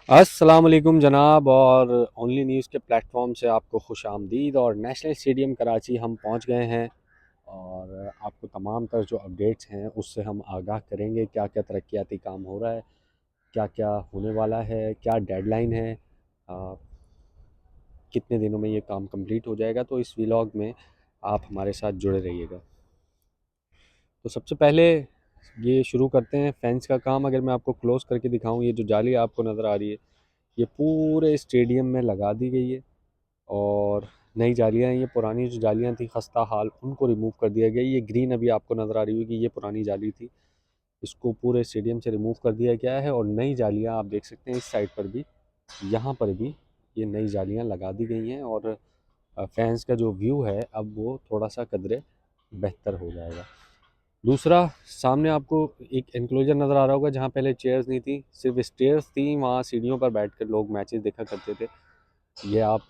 अस्सलाम वालेकुम जनाब, और ओनली न्यूज़ के प्लेटफॉर्म से आपको खुश आमदीद। और नेशनल स्टेडियम कराची हम पहुंच गए हैं और आपको तमाम तर जो अपडेट्स हैं उससे हम आगाह करेंगे। क्या क्या तरक्याती काम हो रहा है, क्या क्या होने वाला है, क्या डेडलाइन है, आ, कितने दिनों में ये काम कंप्लीट हो जाएगा। तो इस व्लॉग में आप हमारे साथ जुड़े रहिएगा। तो सबसे पहले ये शुरू करते हैं फेंस का काम। अगर मैं आपको क्लोज़ करके दिखाऊं, ये जो जाली आपको नज़र आ रही है ये पूरे स्टेडियम में लगा दी गई है। और नई जालियाँ हैं, ये पुरानी जो जालियाँ थी खस्ता हाल उनको रिमूव कर दिया गया। ये ग्रीन अभी आपको नज़र आ रही होगी, ये पुरानी जाली थी, इसको पूरे स्टेडियम से रिमूव कर दिया गया है। और नई जालियाँ आप देख सकते हैं इस साइड पर भी, यहाँ पर भी ये नई जालियाँ लगा दी गई हैं। और फैंस का जो व्यू है अब वो थोड़ा सा कदरे बेहतर हो जाएगा। दूसरा, सामने आपको एक एनक्लोजर नज़र आ रहा होगा जहाँ पहले चेयर्स नहीं थी, सिर्फ स्टेयर्स थी, वहाँ सीढ़ियों पर बैठकर लोग मैचेस देखा करते थे। ये आप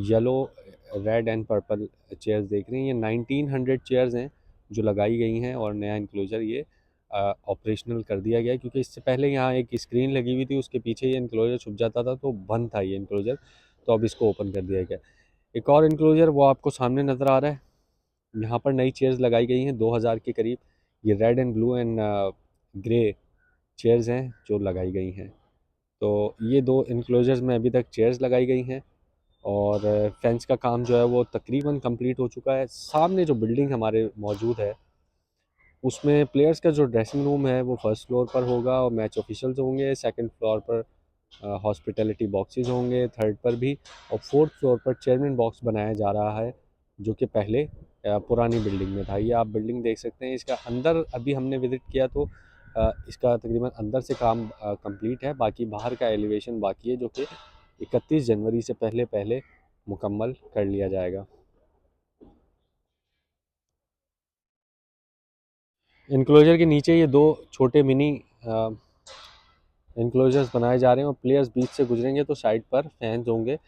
yellow, red and purple chairs देख रहे हैं। ये 1900 चेयर्स हैं जो लगाई गई हैं और नया इनक्लोजर ये ऑपरेशनल कर दिया गया है, क्योंकि इससे पहले यहाँ एक स्क्रीन लगी हुई थी, उसके पीछे ये इनक्लोजर छुप जाता था तो बंद था ये इनक्लोजर। तो अब इसको ओपन कर दिया गया। एक और इनक्लोजर वो आपको सामने नज़र आ रहा है, यहाँ पर नई चेयर्स लगाई गई हैं 2000 के करीब। ये red and blue and grey chairs हैं जो लगाई गई हैं। तो ये दो इनक्लोजर्स में अभी तक चेयर्स लगाई गई हैं और फेंस का काम जो है वो तकरीबन कंप्लीट हो चुका है। सामने जो बिल्डिंग हमारे मौजूद है उसमें प्लेयर्स का जो ड्रेसिंग रूम है वो फर्स्ट फ्लोर पर होगा और मैच ऑफिशियल्स होंगे। सेकंड फ्लोर पर हॉस्पिटैलिटी बॉक्सेस होंगे, थर्ड पर भी। और फोर्थ फ्लोर पर चेयरमैन बॉक्स बनाया जा रहा है जो कि पहले पुरानी बिल्डिंग में था। ये आप बिल्डिंग देख सकते हैं। इसका अंदर अभी हमने विज़िट किया तो इसका तकरीबन अंदर से काम कंप्लीट है, बाकी बाहर का एलिवेशन बाकी है जो कि 31 जनवरी से पहले पहले मुकम्मल कर लिया जाएगा। इनक्लोजर के नीचे ये दो छोटे मिनी इनक्लोजर्स बनाए जा रहे हैं और प्लेयर्स बीच से गुजरेंगे तो साइड पर फैंस होंगे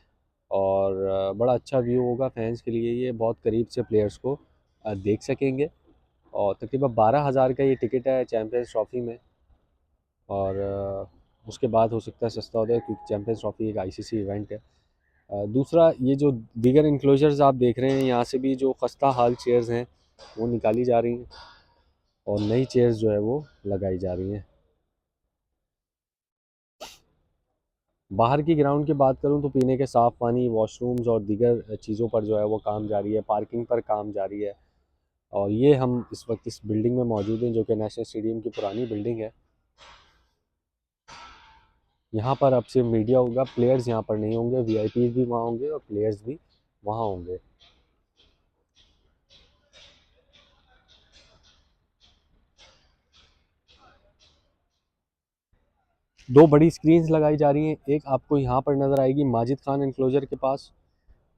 और बड़ा अच्छा व्यू होगा फैंस के लिए। ये बहुत करीब से प्लेयर्स को देख सकेंगे। और तकरीबन 12,000 का ये टिकट है चैम्पियंस ट्रॉफ़ी में। और उसके बाद हो सकता है सस्ता हो जाए क्योंकि चैम्पियंस ट्रॉफ़ी एक आईसीसी इवेंट है। दूसरा, ये जो दीगर इनक्लोजर्स आप देख रहे हैं यहाँ से भी जो खस्ता हाल चेयर्स हैं वो निकाली जा रही हैं और नई चेयर्स जो है वो लगाई जा रही हैं। बाहर की ग्राउंड की बात करूं तो पीने के साफ़ पानी, वॉशरूम्स और दीगर चीज़ों पर जो है वो काम जारी है, पार्किंग पर काम जारी है। और ये हम इस वक्त इस बिल्डिंग में मौजूद हैं जो कि नेशनल स्टेडियम की पुरानी बिल्डिंग है। यहाँ पर अब सिर्फ मीडिया होगा, प्लेयर्स यहाँ पर नहीं होंगे। वीआईपी भी वहाँ होंगे और प्लेयर्स भी वहाँ होंगे। दो बड़ी स्क्रीन्स लगाई जा रही हैं, एक आपको यहाँ पर नज़र आएगी माजिद खान एनक्लोजर के पास,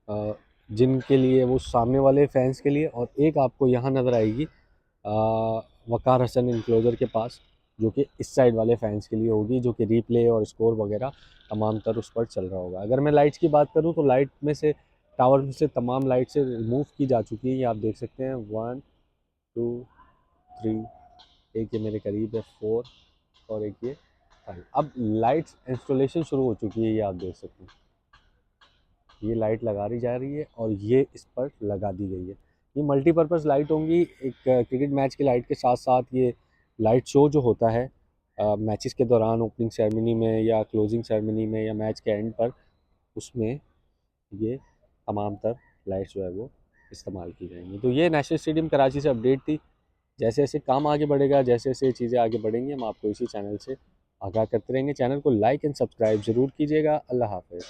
अ, जिनके लिए वो सामने वाले फैंस के लिए, और एक आपको यहाँ नज़र आएगी वकार हसन इनक्लोजर के पास जो कि इस साइड वाले फैंस के लिए होगी, जो कि रीप्ले और स्कोर वगैरह तमाम तर उस पर चल रहा होगा। अगर मैं लाइट्स की बात करूँ तो लाइट में से, टावर में से तमाम लाइट से रिमूव की जा चुकी है। ये आप देख सकते हैं 1 2 3, एक ये मेरे करीब है 4 और एक ये 5। अब लाइट्स इंस्टॉलेशन शुरू हो चुकी है, ये आप देख सकते हैं। ये लाइट लगा दी जा रही है और ये इस पर लगा दी गई है। ये मल्टीपर्पज़ लाइट होंगी। एक क्रिकेट मैच की लाइट के साथ साथ ये लाइट शो जो होता है मैचेस के दौरान, ओपनिंग सेरेमनी में या क्लोजिंग सेरेमनी में या मैच के एंड पर, उसमें ये तमाम तर लाइट्स जो है वो इस्तेमाल की जाएंगी। तो ये नेशनल स्टेडियम कराची से अपडेट थी। जैसे जैसे काम आगे बढ़ेगा, जैसे जैसे चीज़ें आगे बढ़ेंगी, हम आपको इसी चैनल से आगाह करते रहेंगे। चैनल को लाइक एंड सब्सक्राइब ज़रूर कीजिएगा। अल्लाह हाफ़िज़।